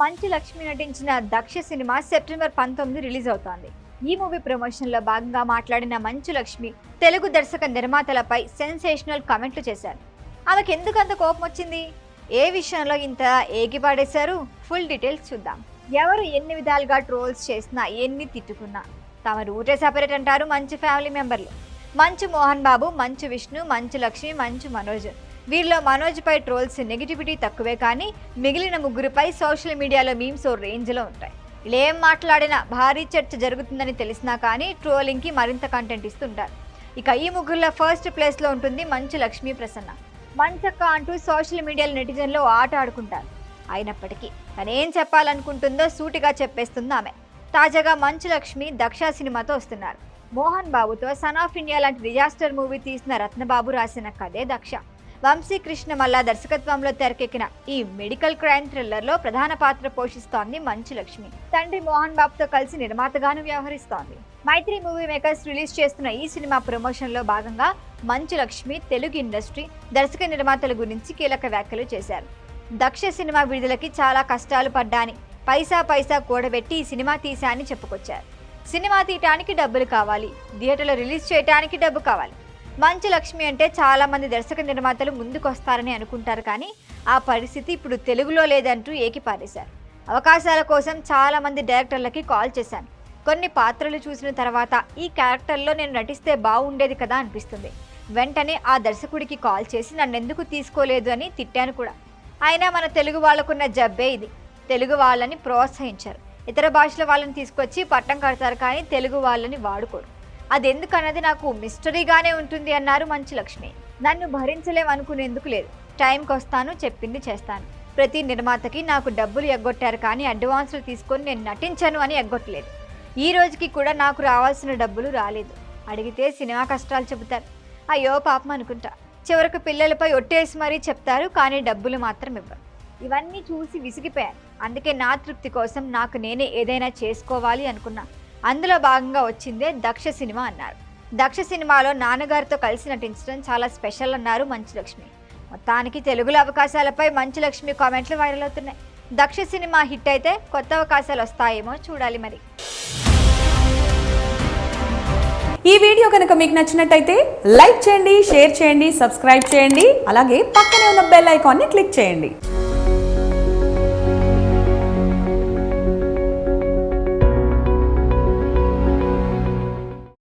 మంచు లక్ష్మి నటించిన Daksha cinema September 19 release అవుతోంది. ఈ మూవీ ప్రమోషన్ లో భాగంగా మాట్లాడిన మంచు లక్ష్మి తెలుగు దర్శక నిర్మాతలపై సెన్సేషనల్ కామెంట్లు చేశారు. ఆమెకు ఎందుకంత కోపం వచ్చింది, ఏ విషయంలో ఇంత ఏగిపాడేశారు, ఫుల్ డీటెయిల్స్ చూద్దాం. ఎవరు ఎన్ని విధాలుగా ట్రోల్స్ చేసినా, ఎన్ని తిట్టుకున్నా తమ రూటే సెపరేట్ అంటారు మంచు ఫ్యామిలీ మెంబర్లు. మంచు మోహన్ బాబు, మంచు విష్ణు, మంచు లక్ష్మి, మంచు మనోజ్. వీరిలో మనోజ్ పై ట్రోల్స్ నెగిటివిటీ తక్కువే, కానీ మిగిలిన ముగ్గురుపై సోషల్ మీడియాలో మీమ్స్ ఓ రేంజ్లో ఉంటాయి. ఇలా ఏం మాట్లాడినా భారీ చర్చ జరుగుతుందని తెలిసినా కానీ ట్రోలింగ్కి మరింత కంటెంట్ ఇస్తుంటారు. ఇక ఈ ముగ్గురులో ఫస్ట్ ప్లేస్లో ఉంటుంది మంచు లక్ష్మీ ప్రసన్న. మంచక్క అంటూ సోషల్ మీడియాలో నెటిజన్లో ఆట ఆడుకుంటారు. అయినప్పటికీ తనేం చెప్పాలనుకుంటుందో సూటిగా చెప్పేస్తుంది ఆమె. తాజాగా మంచు లక్ష్మి దక్ష సినిమాతో వస్తున్నారు. మోహన్ బాబుతో సన్ ఆఫ్ ఇండియా లాంటి డిజాస్టర్ మూవీ తీసిన రత్నబాబు రాసిన కథే దక్ష. వంశీ కృష్ణ మల్లా దర్శకత్వంలో తెరకెక్కిన ఈ మెడికల్ క్రైమ్ థ్రిల్లర్లో ప్రధాన పాత్ర పోషిస్తోంది మంచు లక్ష్మి. తండ్రి మోహన్ బాబుతో కలిసి నిర్మాతగాను వ్యవహరిస్తోంది. మైత్రి మూవీ మేకర్స్ రిలీజ్ చేస్తున్న ఈ సినిమా ప్రమోషన్లో భాగంగా మంచు లక్ష్మి తెలుగు ఇండస్ట్రీ దర్శక నిర్మాతల గురించి కీలక వ్యాఖ్యలు చేశారు. దక్ష సినిమా విడుదలకి చాలా కష్టాలు పడ్డాని, పైసా కూడబెట్టి ఈ సినిమా తీశాని చెప్పుకొచ్చారు. సినిమా తీయటానికి డబ్బులు కావాలి, థియేటర్లో రిలీజ్ చేయడానికి డబ్బు కావాలి. మంచు లక్ష్మి అంటే చాలా మంది దర్శక నిర్మాతలు ముందుకొస్తారని అనుకుంటారు, కానీ ఆ పరిస్థితి ఇప్పుడు తెలుగులో లేదంటూ ఏకిపారేశారు. అవకాశాల కోసం చాలా మంది డైరెక్టర్లకి కాల్ చేశాను. కొన్ని పాత్రలు చూసిన తర్వాత ఈ క్యారెక్టర్లో నేను నటిస్తే బాగుండేది కదా అనిపిస్తుంది. వెంటనే ఆ దర్శకుడికి కాల్ చేసి నన్నెందుకు తీసుకోలేదు అని తిట్టాను కూడా. అయినా మన తెలుగు వాళ్ళకున్న జబ్బే ఇది, తెలుగు వాళ్ళని ప్రోత్సహించారు. ఇతర భాషల వాళ్ళని తీసుకొచ్చి పట్టం కడతారు, కానీ తెలుగు వాళ్ళని వాడుకోరు. అది ఎందుకన్నది నాకు మిస్టరీగానే ఉంటుంది అన్నారు మంచు లక్ష్మి. నన్ను భరించలేమనుకునేందుకు లేదు, టైంకి వస్తాను, చెప్పింది చేస్తాను. ప్రతి నిర్మాతకి నాకు డబ్బులు ఎగ్గొట్టారు, కానీ అడ్వాన్సులు తీసుకొని నేను నటించను అని ఎగ్గొట్టలేదు. ఈ రోజుకి కూడా నాకు రావాల్సిన డబ్బులు రాలేదు. అడిగితే సినిమా కష్టాలు చెబుతారు. అయ్యో పాపం అనుకుంటా. చివరకు పిల్లలపై ఒట్టేసి మరీ చెప్తారు, కానీ డబ్బులు మాత్రం ఇవ్వరు. ఇవన్నీ చూసి విసిగిపోయాను. అందుకే నా తృప్తి కోసం నాకు నేనే ఏదైనా చేసుకోవాలి అనుకున్నా. అందులో భాగంగా వచ్చిందే దక్ష సినిమా అన్నారు. దక్ష సినిమాలో నాన్నగారితో కలిసి నటించడం చాలా స్పెషల్ అన్నారు మంచు లక్ష్మి. మొత్తానికి తెలుగులో అవకాశాలపై మంచు లక్ష్మి కామెంట్లు వైరల్ అవుతున్నాయి. దక్ష సినిమా హిట్ అయితే కొత్త అవకాశాలు వస్తాయేమో చూడాలి మరి. ఈ వీడియో కనుక మీకు నచ్చినట్టయితే లైక్ చేయండి, షేర్ చేయండి, సబ్స్క్రైబ్ చేయండి. అలాగే పక్కనే ఉన్న బెల్ ఐకాన్ని క్లిక్ చేయండి.